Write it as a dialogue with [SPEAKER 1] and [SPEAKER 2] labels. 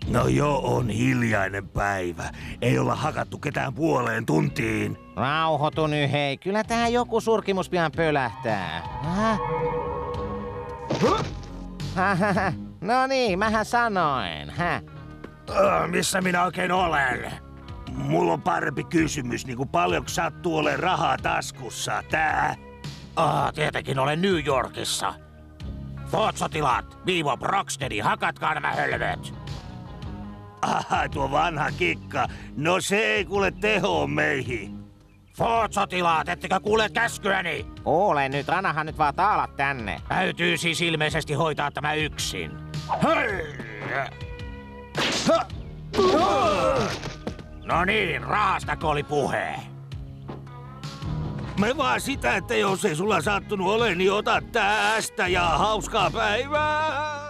[SPEAKER 1] No jo on hiljainen päivä. Ei olla hakattu ketään puoleen tuntiin.
[SPEAKER 2] Rauhoitu nyt hei, kyllä tähän joku surkimus pian pölähtää. No niin, mähän sanoin.
[SPEAKER 1] Missä minä oikein olen? Mulla on parempi kysymys, niin kuin paljonko sattuu olemaan rahaa taskussa, tää?
[SPEAKER 3] Tietenkin olen New Yorkissa. Fort-sotilaat, Vivo Brocksteadi, hakatkaa nämä hölmöt.
[SPEAKER 1] Tuo vanha kikka. No se ei kuule tehoa meihin.
[SPEAKER 3] Fort-sotilaat, ettekö kuule käskyäni?
[SPEAKER 2] Kuule nyt, annahan nyt vaan taalat tänne.
[SPEAKER 3] Täytyy siis ilmeisesti hoitaa tämä yksin. No niin, rahastako oli puhe?
[SPEAKER 1] Me vaan sitä, että jos ei sulla sattunut ole, niin ota tästä ja hauskaa päivää!